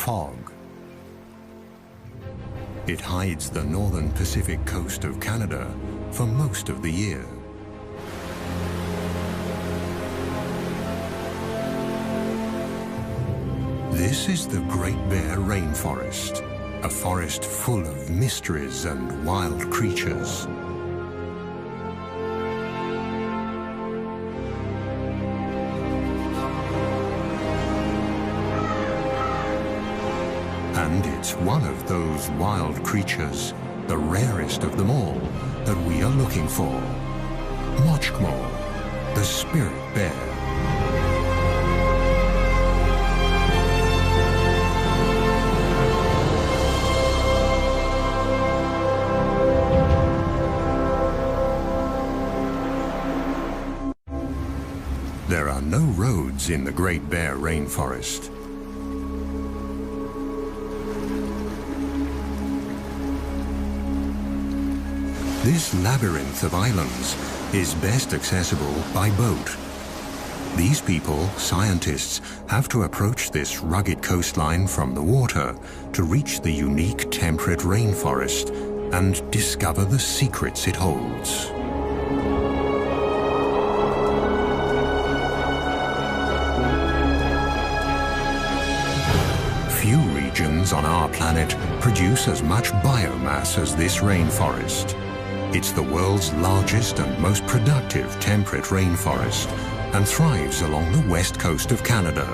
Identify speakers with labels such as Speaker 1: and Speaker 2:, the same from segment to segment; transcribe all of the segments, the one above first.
Speaker 1: fog. It hides the northern Pacific coast of Canada for most of the year. This is the Great Bear Rainforest, a forest full of mysteries and wild creatures. And it's one of those wild creatures, the rarest of them all, that we are looking for. Mochkmore, the spirit bear. There are no roads in the Great Bear Rainforest. This labyrinth of islands is best accessible by boat. These people, scientists, have to approach this rugged coastline from the water to reach the unique temperate rainforest and discover the secrets it holds. Few regions on our planet produce as much biomass as this rainforest. It's the world's largest and most productive temperate rainforest and thrives along the west coast of Canada,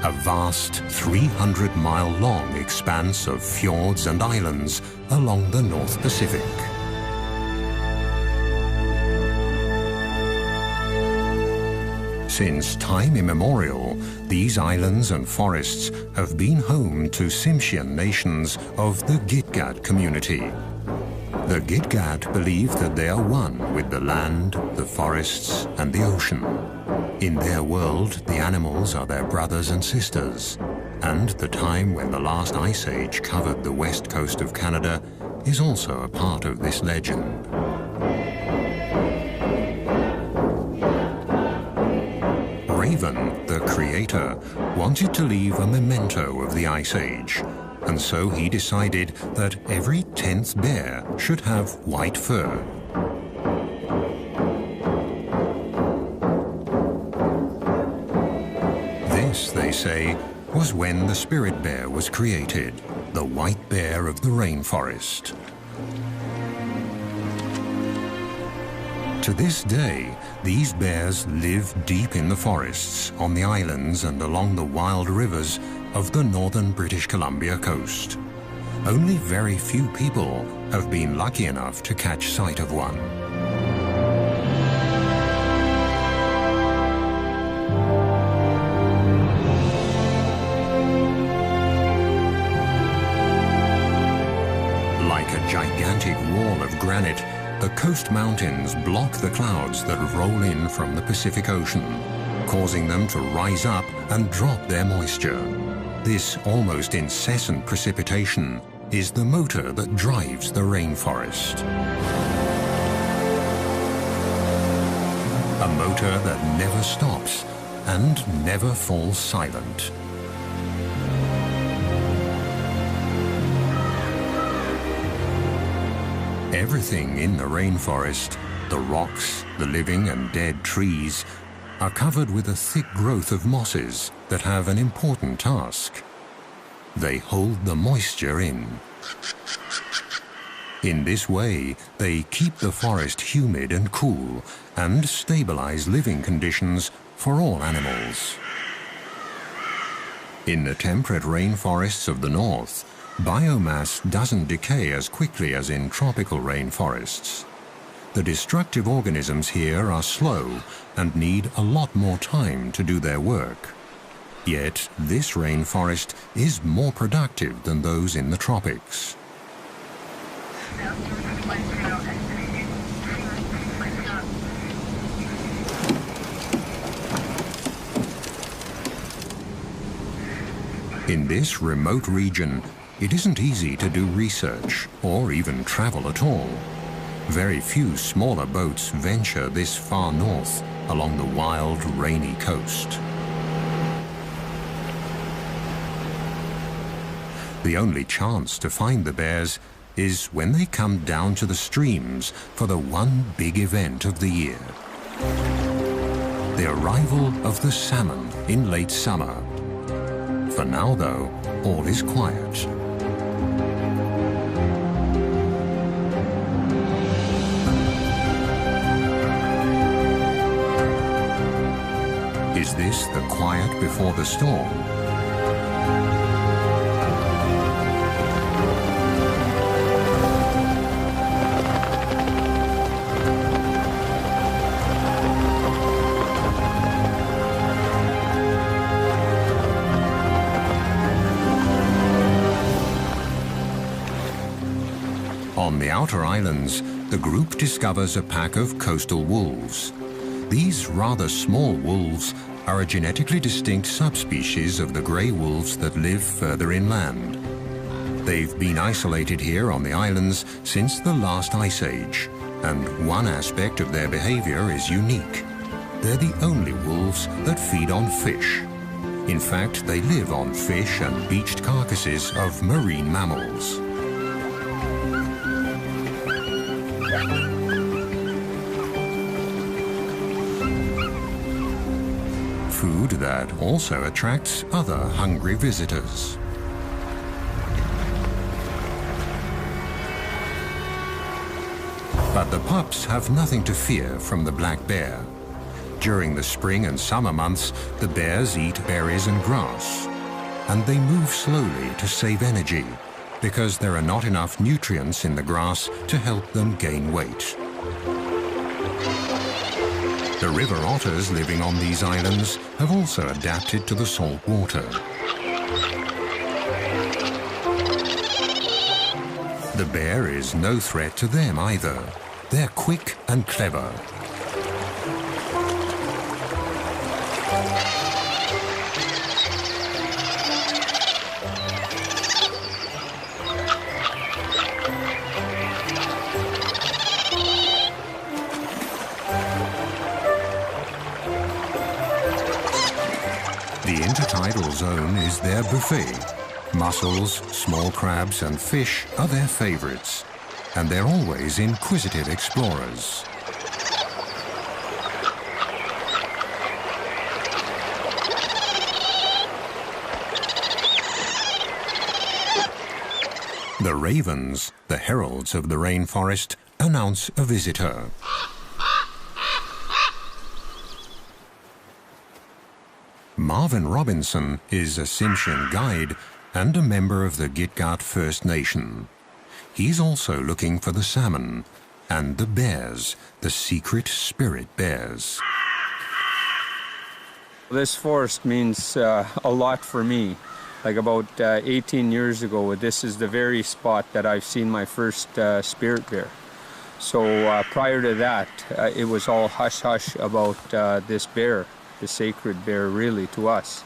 Speaker 1: a vast 300-mile-long expanse of fjords and islands along the North Pacific. Since time immemorial, these islands and forests have been home to Tsimshian nations of the Gitga'at community. The Gitga'at believe that they are one with the land, the forests, and the ocean. In their world, the animals are their brothers and sisters, and the time when the last ice age covered the west coast of Canada is also a part of this legend. Raven, the creator, wanted to leave a memento of the ice age, and so he decided that every 10th bear should have white fur. This, they say, was when the spirit bear was created, the white bear of the rainforest. To this day, these bears live deep in the forests, on the islands and along the wild rivers of the northern British Columbia coast. Only very few people have been lucky enough to catch sight of one. Like a gigantic wall of granite, the coast mountains block the clouds that roll in from the Pacific Ocean, causing them to rise up and drop their moisture. This almost incessant precipitation is the motor that drives the rainforest. A motor that never stops and never falls silent. Everything in the rainforest, the rocks, the living and dead trees, are covered with a thick growth of mosses that have an important task. They hold the moisture in. In this way, they keep the forest humid and cool and stabilize living conditions for all animals. In the temperate rainforests of the north, biomass doesn't decay as quickly as in tropical rainforests. The destructive organisms here are slow and need a lot more time to do their work. Yet this rainforest is more productive than those in the tropics. In this remote region, it isn't easy to do research or even travel at all. Very few smaller boats venture this far north along the wild, rainy coast. The only chance to find the bears is when they come down to the streams for the one big event of the year. The arrival of the salmon in late summer. For now, though, all is quiet. Is this the quiet before the storm? On the outer islands, the group discovers a pack of coastal wolves. These rather small wolves are a genetically distinct subspecies of the grey wolves that live further inland. They've been isolated here on the islands since the last ice age, and one aspect of their behavior is unique. They're the only wolves that feed on fish. In fact, they live on fish and beached carcasses of marine mammals. Food that also attracts other hungry visitors. But the pups have nothing to fear from the black bear. During the spring and summer months, the bears eat berries and grass, and they move slowly to save energy because there are not enough nutrients in the grass to help them gain weight. The river otters living on these islands have also adapted to the salt water. The bear is no threat to them either. They're quick and clever. The intertidal zone is their buffet. Mussels, small crabs and fish are their favorites, and they're always inquisitive explorers. The ravens, the heralds of the rainforest, announce a visitor. Marvin Robinson is a Tsimshian guide and a member of the Gitga'at First Nation. He's also looking for the salmon and the bears, the secret spirit bears.
Speaker 2: This forest means a lot for me. Like about 18 years ago, this is the very spot that I've seen my first spirit bear. So prior to that, it was all hush-hush about this bear, the sacred bear, really, to us.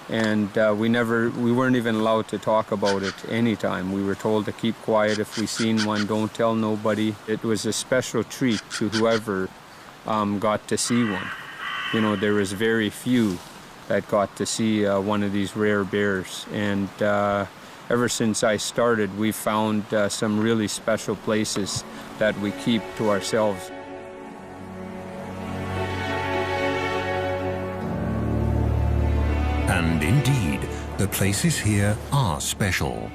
Speaker 2: And we weren't even allowed to talk about it anytime. We were told to keep quiet if we seen one, don't tell nobody. It was a special treat to whoever got to see one. You know, there was very few that got to see one of these rare bears. And ever since I started, we've found some really special places that we keep to ourselves.
Speaker 1: And indeed, the places here are special.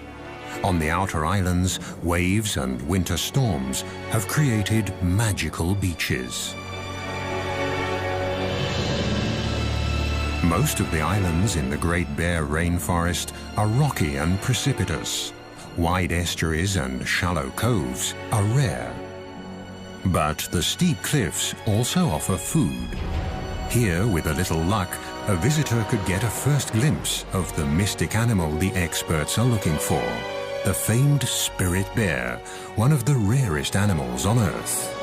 Speaker 1: On the outer islands, waves and winter storms have created magical beaches. Most of the islands in the Great Bear Rainforest are rocky and precipitous. Wide estuaries and shallow coves are rare. But the steep cliffs also offer food. Here, with a little luck, a visitor could get a first glimpse of the mystic animal the experts are looking for, the famed spirit bear, one of the rarest animals on Earth.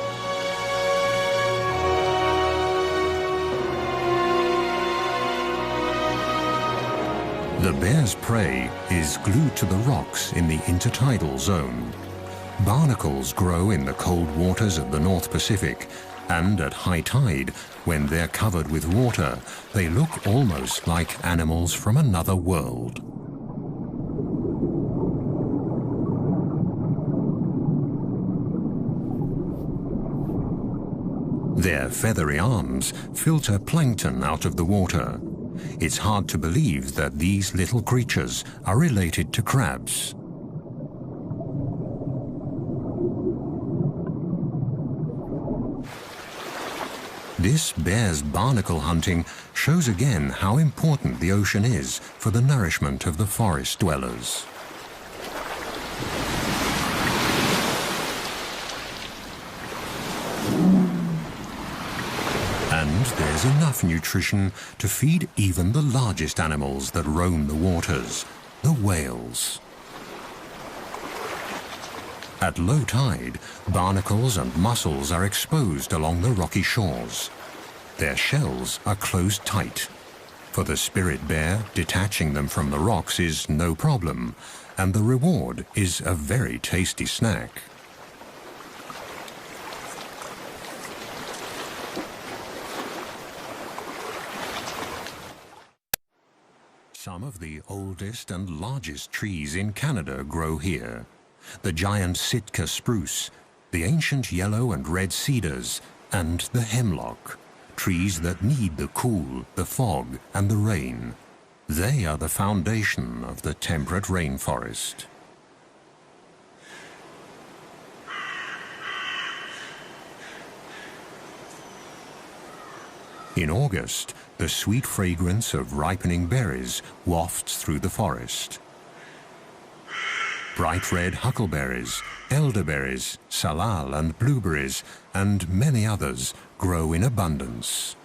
Speaker 1: The bear's prey is glued to the rocks in the intertidal zone. Barnacles grow in the cold waters of the North Pacific, and at high tide, when they're covered with water, they look almost like animals from another world. Their feathery arms filter plankton out of the water. It's hard to believe that these little creatures are related to crabs. This bear's barnacle hunting shows again how important the ocean is for the nourishment of the forest dwellers. And there's enough nutrition to feed even the largest animals that roam the waters, the whales. At low tide, barnacles and mussels are exposed along the rocky shores. Their shells are closed tight. For the spirit bear, detaching them from the rocks is no problem, and the reward is a very tasty snack. Some of the oldest and largest trees in Canada grow here. The giant Sitka spruce, the ancient yellow and red cedars, and the hemlock, trees that need the cool, the fog, and the rain. They are the foundation of the temperate rainforest. In August, the sweet fragrance of ripening berries wafts through the forest. Bright red huckleberries, elderberries, salal and blueberries, and many others grow in abundance.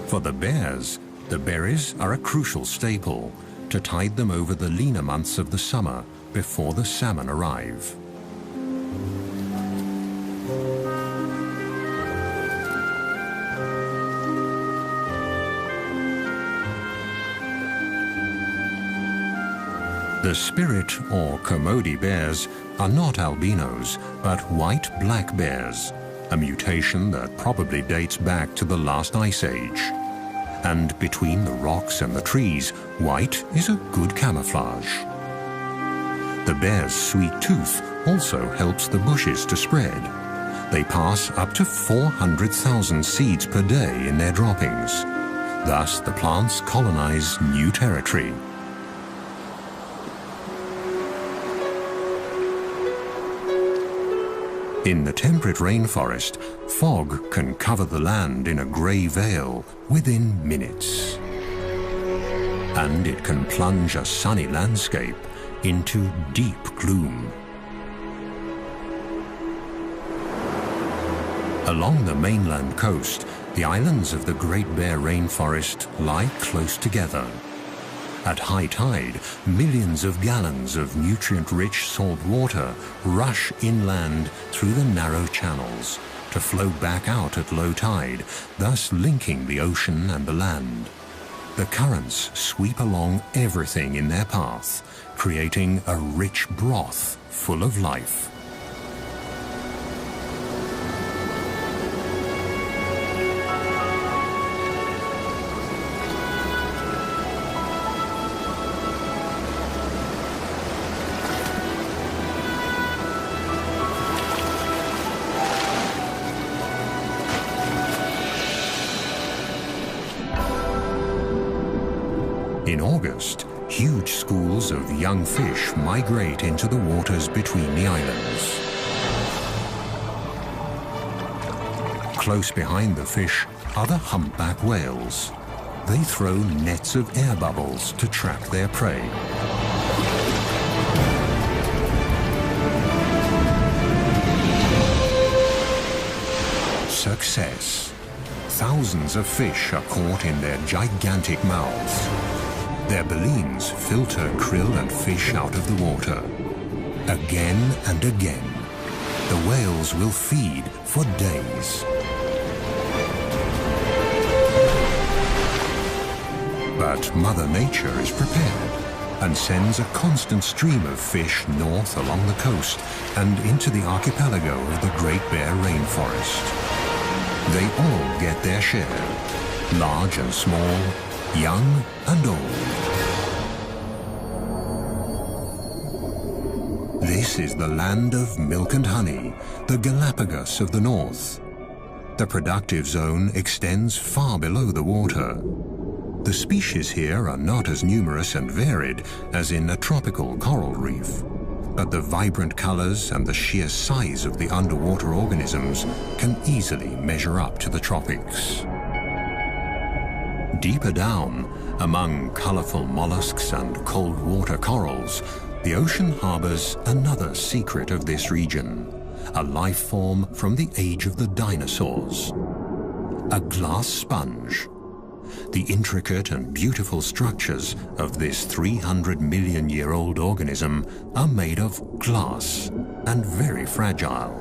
Speaker 1: For the bears, the berries are a crucial staple to tide them over the leaner months of the summer before the salmon arrive. The spirit or Kermode bears are not albinos, but white black bears, a mutation that probably dates back to the last ice age. And between the rocks and the trees, white is a good camouflage. The bear's sweet tooth also helps the bushes to spread. They pass up to 400,000 seeds per day in their droppings. Thus, the plants colonize new territory. In the temperate rainforest, fog can cover the land in a grey veil within minutes. And it can plunge a sunny landscape into deep gloom. Along the mainland coast, the islands of the Great Bear Rainforest lie close together. At high tide, millions of gallons of nutrient-rich salt water rush inland through the narrow channels to flow back out at low tide, thus linking the ocean and the land. The currents sweep along everything in their path, creating a rich broth full of life. In August, huge schools of young fish migrate into the waters between the islands. Close behind the fish are the humpback whales. They throw nets of air bubbles to trap their prey. Success. Thousands of fish are caught in their gigantic mouths. Their balleens filter krill and fish out of the water. Again and again, the whales will feed for days. But Mother Nature is prepared and sends a constant stream of fish north along the coast and into the archipelago of the Great Bear Rainforest. They all get their share, large and small, young and old. This is the land of milk and honey, the Galapagos of the north. The productive zone extends far below the water. The species here are not as numerous and varied as in a tropical coral reef, but the vibrant colors and the sheer size of the underwater organisms can easily measure up to the tropics. Deeper down, among colorful mollusks and cold water corals, the ocean harbors another secret of this region, a life form from the age of the dinosaurs, a glass sponge. The intricate and beautiful structures of this 300-million-year-old organism are made of glass and very fragile.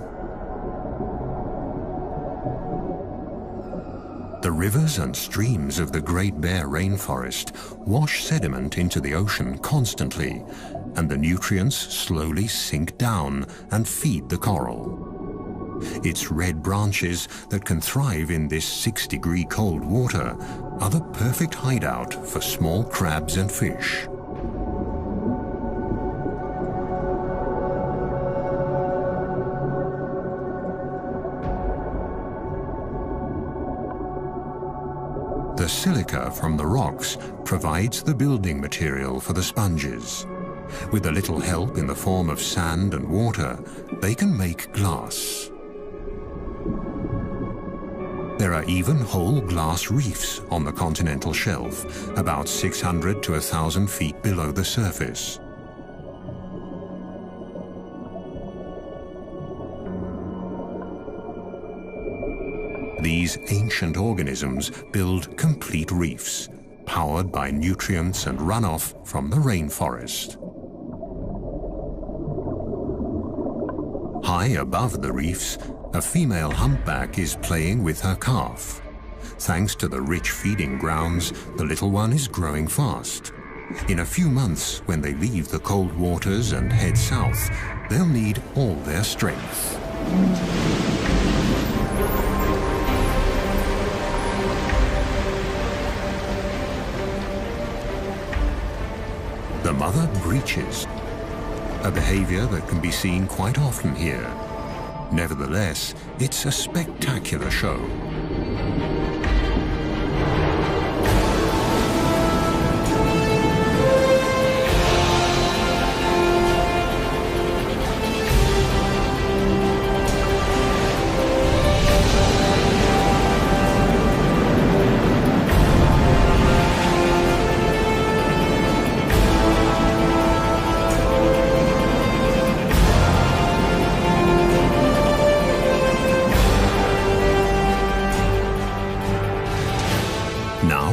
Speaker 1: The rivers and streams of the Great Bear Rainforest wash sediment into the ocean constantly, and the nutrients slowly sink down and feed the coral. Its red branches that can thrive in this 6-degree cold water are the perfect hideout for small crabs and fish. The silica from the rocks provides the building material for the sponges. With a little help in the form of sand and water, they can make glass. There are even whole glass reefs on the continental shelf, about 600 to 1,000 feet below the surface. These ancient organisms build complete reefs, powered by nutrients and runoff from the rainforest. High above the reefs, a female humpback is playing with her calf. Thanks to the rich feeding grounds, the little one is growing fast. In a few months, when they leave the cold waters and head south, they'll need all their strength. The mother breaches, a behavior that can be seen quite often here. Nevertheless, it's a spectacular show.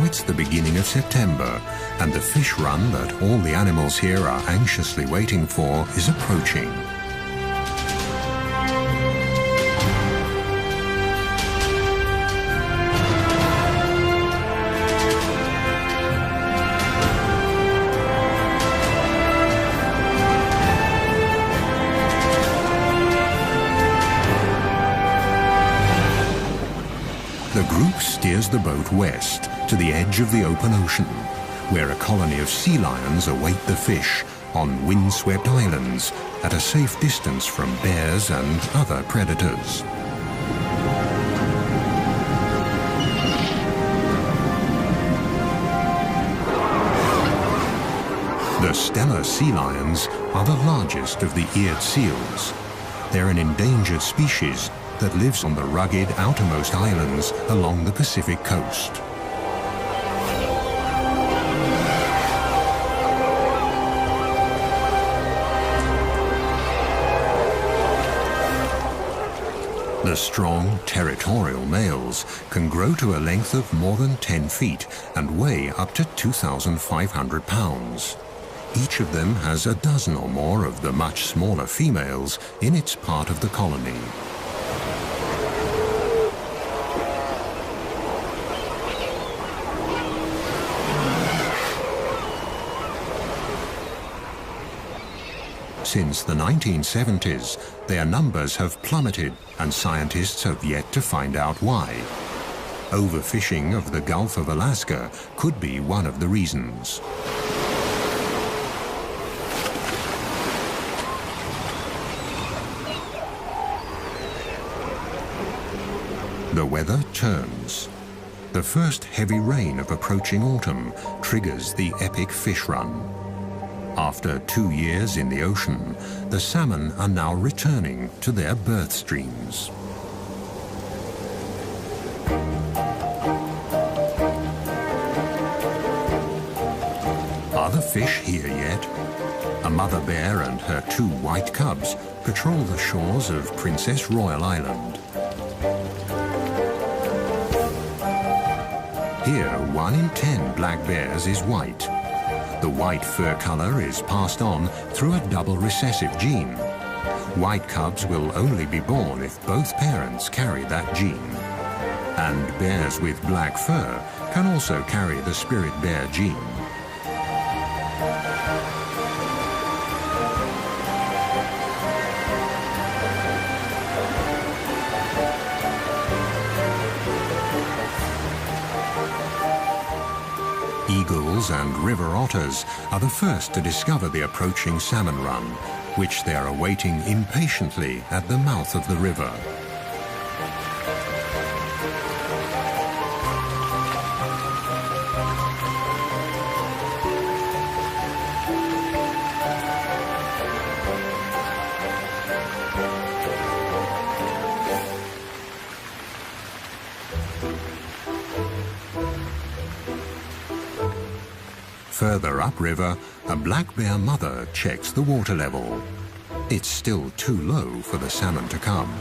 Speaker 1: It's the beginning of September, and the fish run that all the animals here are anxiously waiting for is approaching. The group steers the boat west to the edge of the open ocean, where a colony of sea lions await the fish on windswept islands at a safe distance from bears and other predators. The Steller sea lions are the largest of the eared seals. They're an endangered species that lives on the rugged outermost islands along the Pacific coast. The strong, territorial males can grow to a length of more than 10 feet and weigh up to 2,500 pounds. Each of them has a dozen or more of the much smaller females in its part of the colony. Since the 1970s, their numbers have plummeted, and scientists have yet to find out why. Overfishing of the Gulf of Alaska could be one of the reasons. weather turns. The first heavy rain of approaching autumn triggers the epic fish run. After 2 years in the ocean, the salmon are now returning to their birth streams. Are the fish here yet? A mother bear and her 2 white cubs patrol the shores of Princess Royal Island. Here, 1 in 10 black bears is white. The white fur color is passed on through a double recessive gene. White cubs will only be born if both parents carry that gene. And bears with black fur can also carry the spirit bear gene. Eagles and river otters are the first to discover the approaching salmon run, which they are awaiting impatiently at the mouth of the river. Further upriver, a black bear mother checks the water level. It's still too low for the salmon to come.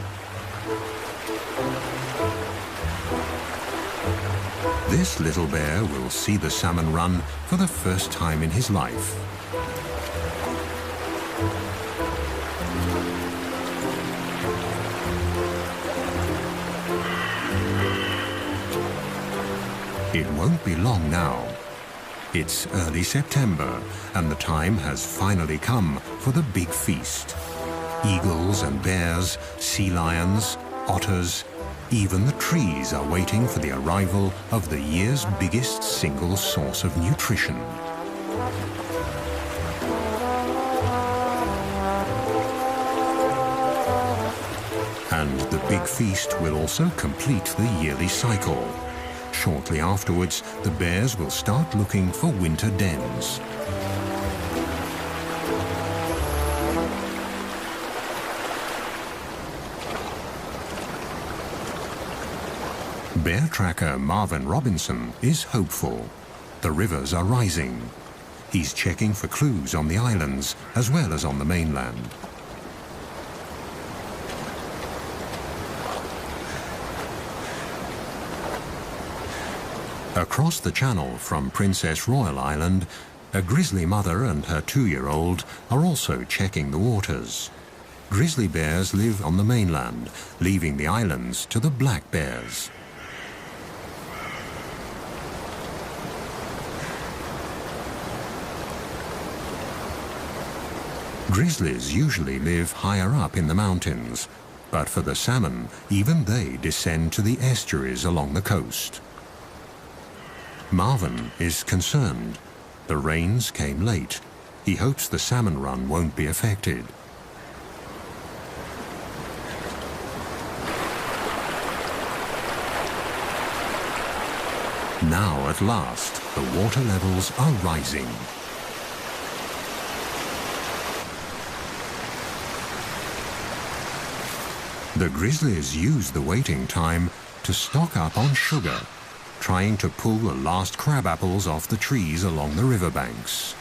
Speaker 1: This little bear will see the salmon run for the first time in his life. It won't be long now. It's early September, and the time has finally come for the big feast. Eagles and bears, sea lions, otters, even the trees are waiting for the arrival of the year's biggest single source of nutrition. And the big feast will also complete the yearly cycle. Shortly afterwards, the bears will start looking for winter dens. Bear tracker Marvin Robinson is hopeful. The rivers are rising. He's checking for clues on the islands as well as on the mainland. Across the channel from Princess Royal Island, a grizzly mother and her 2-year-old are also checking the waters. Grizzly bears live on the mainland, leaving the islands to the black bears. Grizzlies usually live higher up in the mountains, but for the salmon, even they descend to the estuaries along the coast. Marvin is concerned. The rains came late. He hopes the salmon run won't be affected. Now, at last, the water levels are rising. The grizzlies use the waiting time to stock up on sugar, trying to pull the last crab apples off the trees along the riverbanks.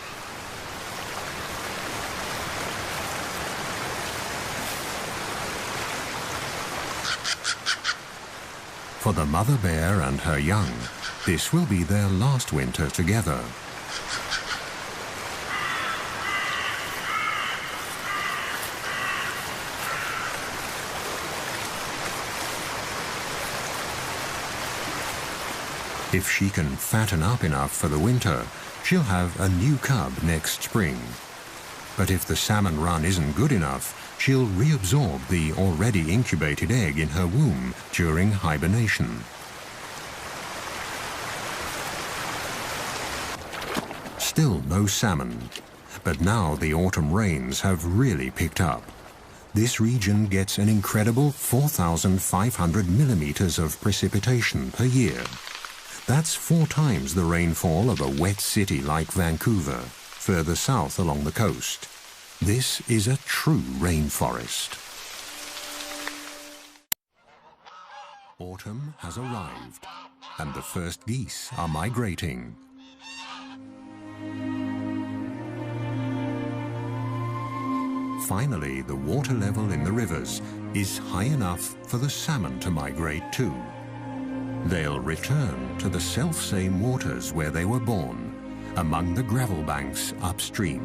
Speaker 1: For the mother bear and her young, this will be their last winter together. If she can fatten up enough for the winter, she'll have a new cub next spring. But if the salmon run isn't good enough, she'll reabsorb the already incubated egg in her womb during hibernation. Still no salmon, but now the autumn rains have really picked up. this region gets an incredible 4,500 millimeters of precipitation per year. That's 4 times the rainfall of a wet city like Vancouver, further south along the coast. This is a true rainforest. Autumn has arrived, and the first geese are migrating. Finally, the water level in the rivers is high enough for the salmon to migrate too. They'll return to the self-same waters where they were born, among the gravel banks upstream.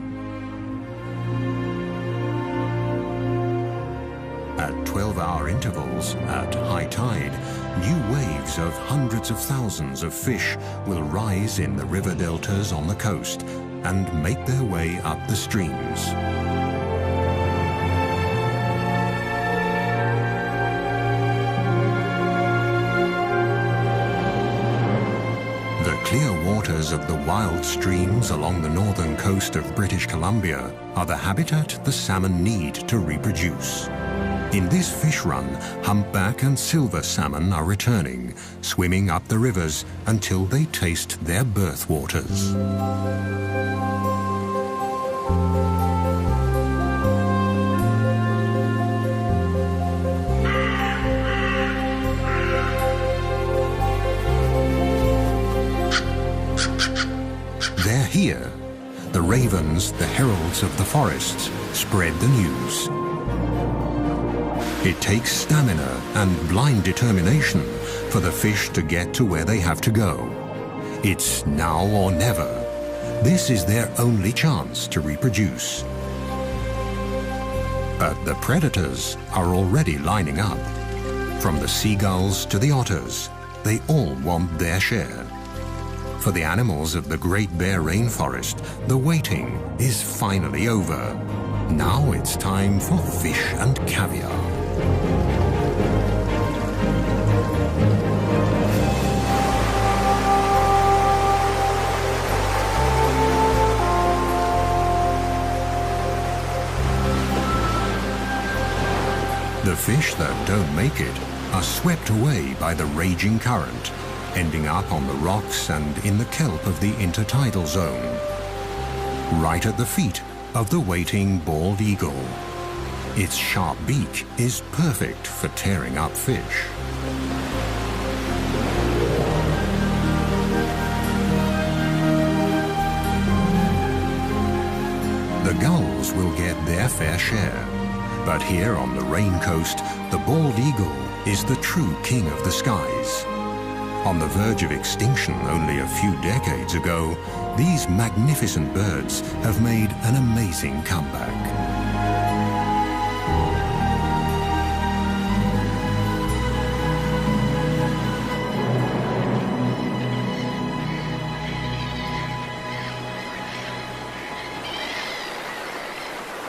Speaker 1: At 12-hour intervals, at high tide, new waves of hundreds of thousands of fish will rise in the river deltas on the coast and make their way up the streams. The clear waters of the wild streams along the northern coast of British Columbia are the habitat the salmon need to reproduce. In this fish run, humpback and silver salmon are returning, swimming up the rivers until they taste their birth waters. They're here. The ravens, the heralds of the forests, spread the news. It takes stamina and blind determination for the fish to get to where they have to go. It's now or never. This is their only chance to reproduce. But the predators are already lining up. From the seagulls to the otters, they all want their share. For the animals of the Great Bear Rainforest, the waiting is finally over. Now it's time for fish and caviar. The fish that don't make it are swept away by the raging current, ending up on the rocks and in the kelp of the intertidal zone, right at the feet of the waiting bald eagle. Its sharp beak is perfect for tearing up fish. The gulls will get their fair share, but here on the Rain Coast, the bald eagle is the true king of the skies. On the verge of extinction only a few decades ago, these magnificent birds have made an amazing comeback.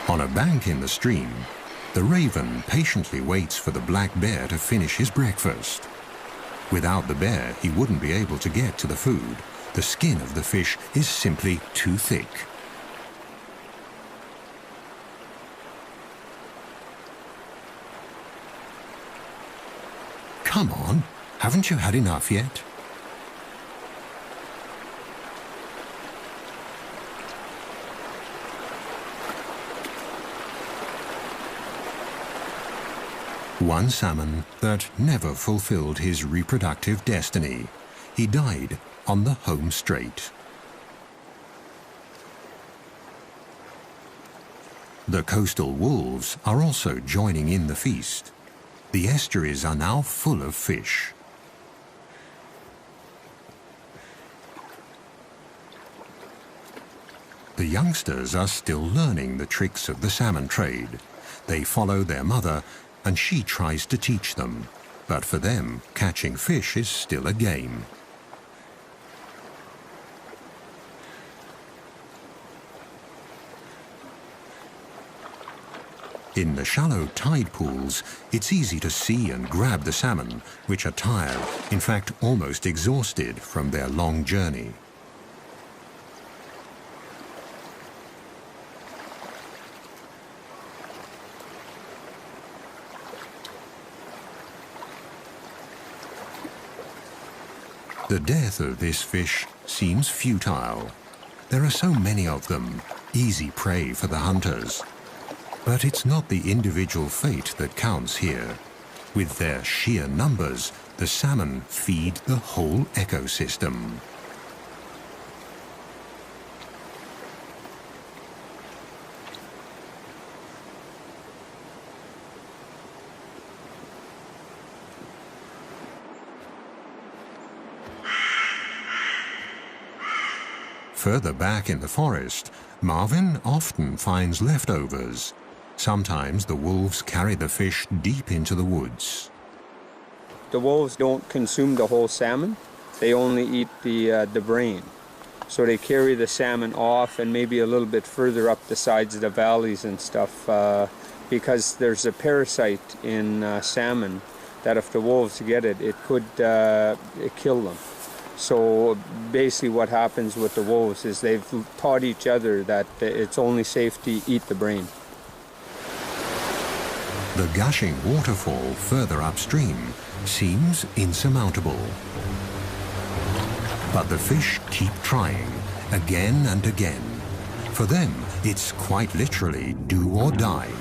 Speaker 1: On a bank in the stream, the raven patiently waits for the black bear to finish his breakfast. Without the bear, he wouldn't be able to get to the food. The skin of the fish is simply too thick. Come on, haven't you had enough yet? One salmon that never fulfilled his reproductive destiny. He died on the home straight. The coastal wolves are also joining in the feast. The estuaries are now full of fish. The youngsters are still learning the tricks of the salmon trade. They follow their mother, and she tries to teach them. But for them, catching fish is still a game. In the shallow tide pools, it's easy to see and grab the salmon, which are tired, in fact almost exhausted from their long journey. The death of this fish seems futile. There are so many of them, easy prey for the hunters. But it's not the individual fate that counts here. With their sheer numbers, the salmon feed the whole ecosystem. Further back in the forest, Marvin often finds leftovers. Sometimes the wolves carry the fish deep into the woods.
Speaker 2: The wolves don't consume the whole salmon. They only eat the brain. So they carry the salmon off and maybe a little bit further up the sides of the valleys and stuff because there's a parasite in salmon that if the wolves get it, it could kill them. So basically what happens with the wolves is they've taught each other that it's only safe to eat the brain.
Speaker 1: The gushing waterfall further upstream seems insurmountable. But the fish keep trying, again and again. For them, it's quite literally do or die.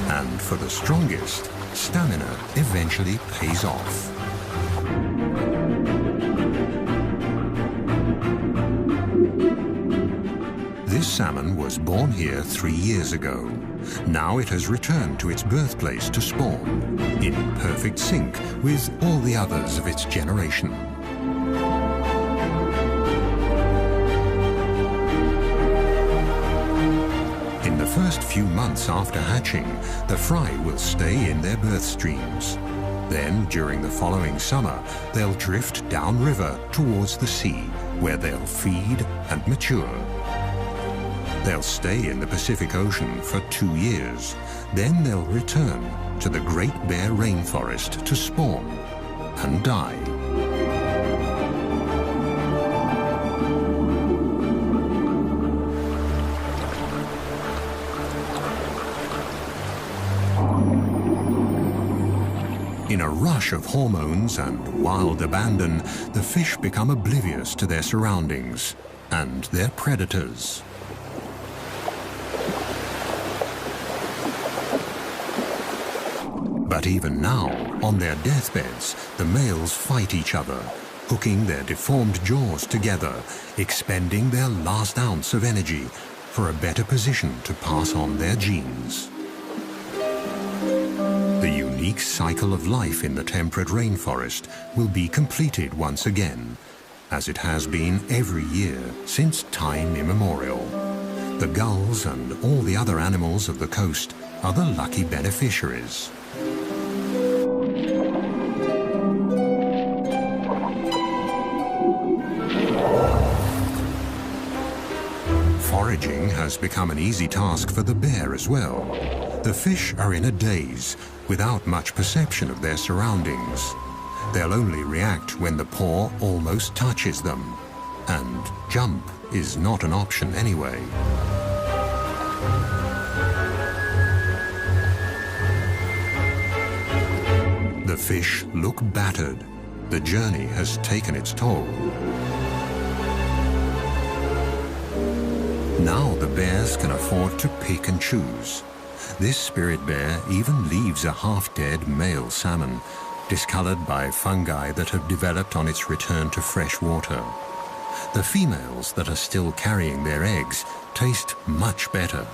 Speaker 1: And for the strongest, stamina eventually pays off. This salmon was born here 3 years ago. Now it has returned to its birthplace to spawn, in perfect sync with all the others of its generation. In the first few months after hatching, the fry will stay in their birth streams. Then, during the following summer, they'll drift downriver towards the sea, where they'll feed and mature. They'll stay in the Pacific Ocean for 2 years. Then they'll return to the Great Bear Rainforest to spawn and die. In a rush of hormones and wild abandon, the fish become oblivious to their surroundings and their predators. But even now, on their deathbeds, the males fight each other, hooking their deformed jaws together, expending their last ounce of energy for a better position to pass on their genes. The unique cycle of life in the temperate rainforest will be completed once again, as it has been every year since time immemorial. The gulls and all the other animals of the coast are the lucky beneficiaries. Foraging has become an easy task for the bear as well. The fish are in a daze, without much perception of their surroundings. They'll only react when the paw almost touches them. And jump is not an option anyway. The fish look battered. The journey has taken its toll. Now the bears can afford to pick and choose. This spirit bear even leaves a half-dead male salmon, discolored by fungi that have developed on its return to fresh water. The females that are still carrying their eggs taste much better.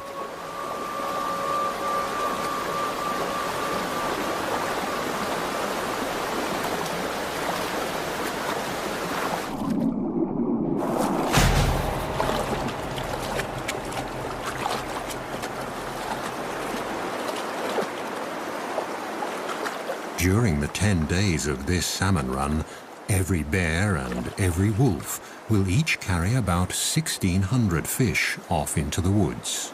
Speaker 1: During the 10 days of this salmon run, every bear and every wolf will each carry about 1,600 fish off into the woods.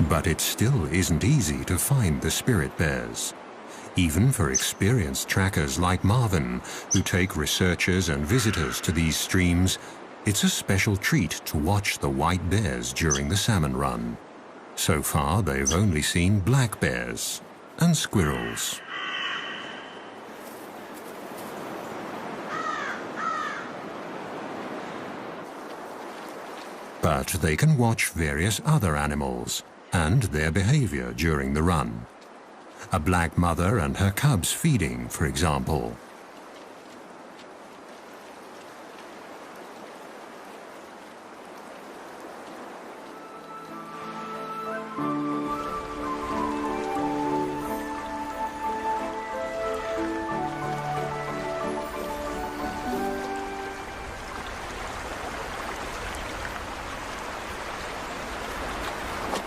Speaker 1: But it still isn't easy to find the spirit bears. Even for experienced trackers like Marvin, who take researchers and visitors to these streams, it's a special treat to watch the white bears during the salmon run. So far, they've only seen black bears and squirrels. But they can watch various other animals and their behavior during the run. A black mother and her cubs feeding, for example.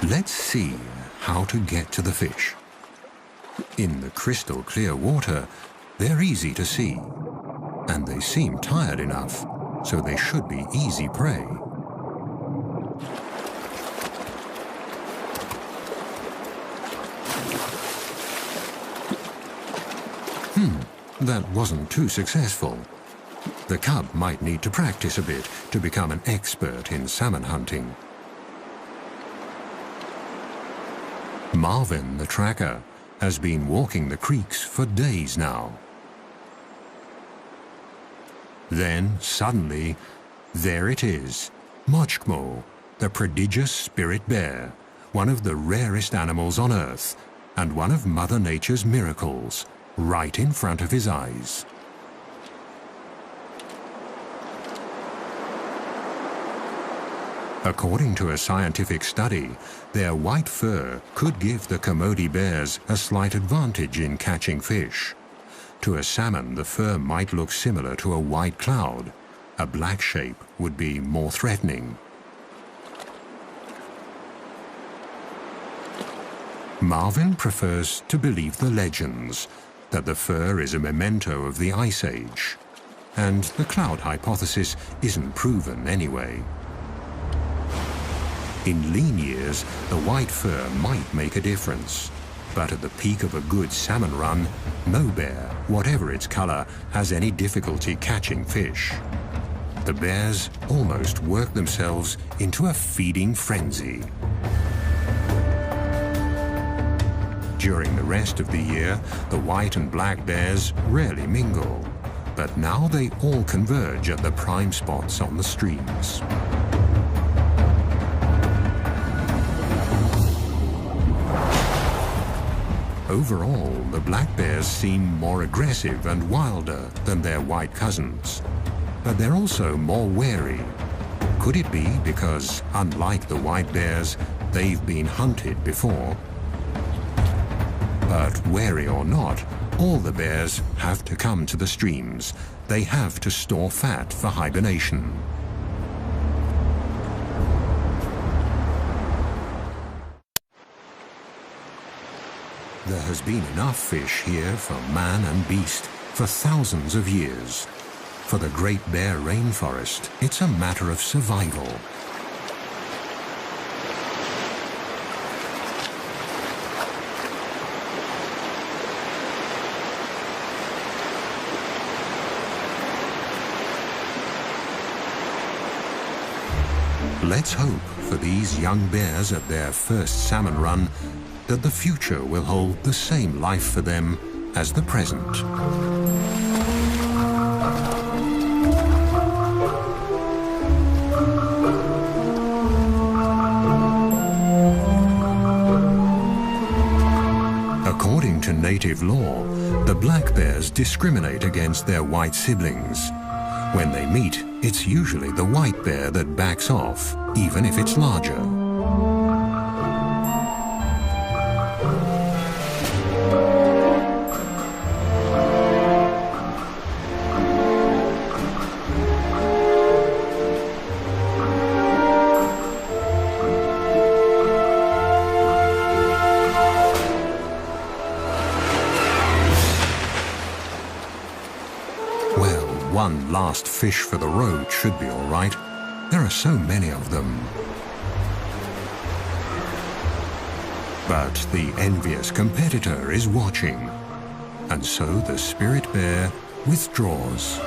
Speaker 1: Let's see how to get to the fish. In the crystal clear water, they're easy to see, and they seem tired enough, so they should be easy prey. That wasn't too successful. The cub might need to practice a bit to become an expert in salmon hunting. Marvin, the tracker, has been walking the creeks for days now. Then, suddenly, there it is, Mochkmo, the prodigious spirit bear, one of the rarest animals on Earth, and one of Mother Nature's miracles, right in front of his eyes. According to a scientific study, their white fur could give the Kermode bears a slight advantage in catching fish. To a salmon, the fur might look similar to a white cloud. A black shape would be more threatening. Marvin prefers to believe the legends, that the fur is a memento of the Ice Age. And the cloud hypothesis isn't proven anyway. In lean years, the white fur might make a difference. But at the peak of a good salmon run, no bear, whatever its color, has any difficulty catching fish. The bears almost work themselves into a feeding frenzy. During the rest of the year, the white and black bears rarely mingle. But now they all converge at the prime spots on the streams. Overall, the black bears seem more aggressive and wilder than their white cousins. But they're also more wary. Could it be because, unlike the white bears, they've been hunted before? But wary or not, all the bears have to come to the streams. They have to store fat for hibernation. There has been enough fish here for man and beast for thousands of years. For the Great Bear Rainforest, it's a matter of survival. Let's hope for these young bears at their first salmon run that the future will hold the same life for them as the present. According to native law, the black bears discriminate against their white siblings. When they meet, it's usually the white bear that backs off, even if it's larger. One last fish for the road should be all right. There are so many of them. But the envious competitor is watching, and so the spirit bear withdraws.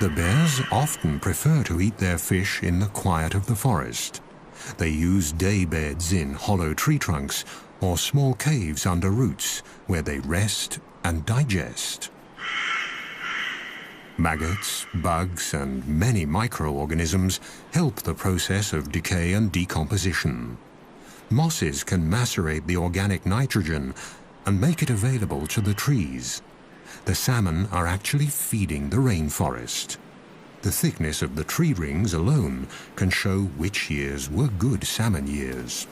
Speaker 1: The bears often prefer to eat their fish in the quiet of the forest. They use day beds in hollow tree trunks or small caves under roots where they rest and digest. Maggots, bugs, and many microorganisms help the process of decay and decomposition. Mosses can macerate the organic nitrogen and make it available to the trees. The salmon are actually feeding the rainforest. The thickness of the tree rings alone can show which years were good salmon years.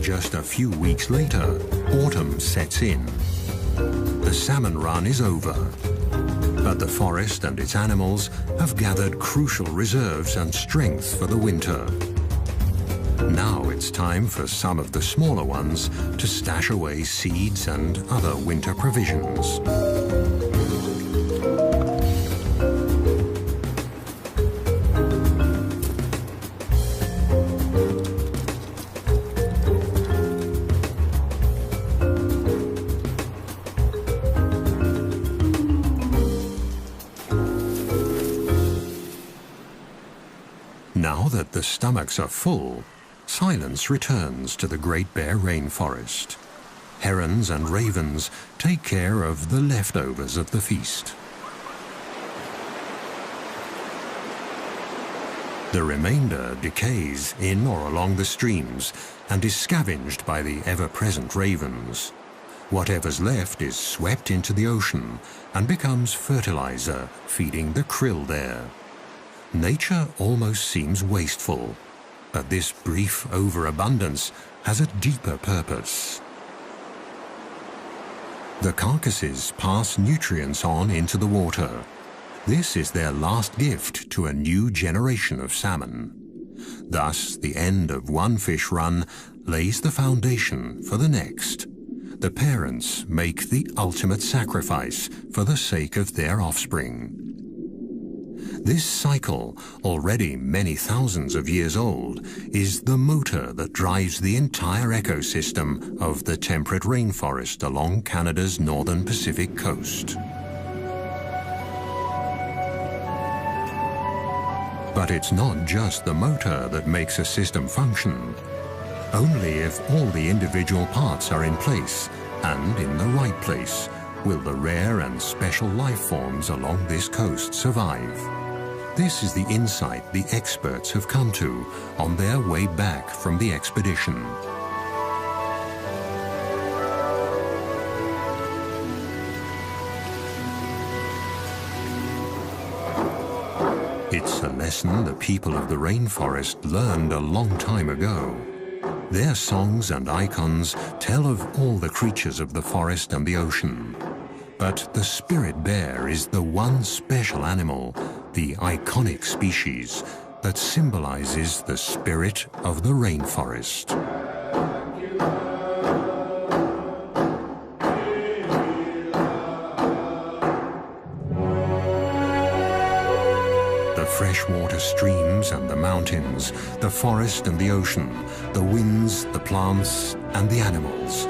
Speaker 1: Just a few weeks later, autumn sets in. The salmon run is over, but the forest and its animals have gathered crucial reserves and strength for the winter. Now it's time for some of the smaller ones to stash away seeds and other winter provisions. Now that the stomachs are full, silence returns to the Great Bear Rainforest. Herons and ravens take care of the leftovers of the feast. The remainder decays in or along the streams and is scavenged by the ever-present ravens. Whatever's left is swept into the ocean and becomes fertilizer, feeding the krill there. Nature almost seems wasteful, but this brief overabundance has a deeper purpose. The carcasses pass nutrients on into the water. This is their last gift to a new generation of salmon. Thus, the end of one fish run lays the foundation for the next. The parents make the ultimate sacrifice for the sake of their offspring. This cycle, already many thousands of years old, is the motor that drives the entire ecosystem of the temperate rainforest along Canada's northern Pacific coast. But it's not just the motor that makes a system function. Only if all the individual parts are in place and in the right place will the rare and special life forms along this coast survive. This is the insight the experts have come to on their way back from the expedition. It's a lesson the people of the rainforest learned a long time ago. Their songs and icons tell of all the creatures of the forest and the ocean. But the spirit bear is the one special animal, the iconic species, that symbolizes the spirit of the rainforest. The freshwater streams and the mountains, the forest and the ocean, the winds, the plants and the animals,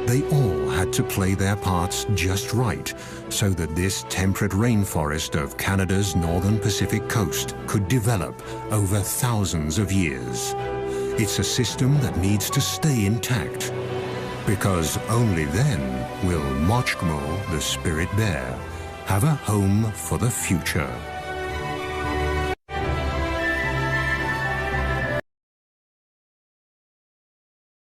Speaker 1: they all had to play their parts just right so that this temperate rainforest of Canada's northern Pacific coast could develop over thousands of years. It's a system that needs to stay intact, because only then will Mochgmo, the spirit bear, have a home for the future.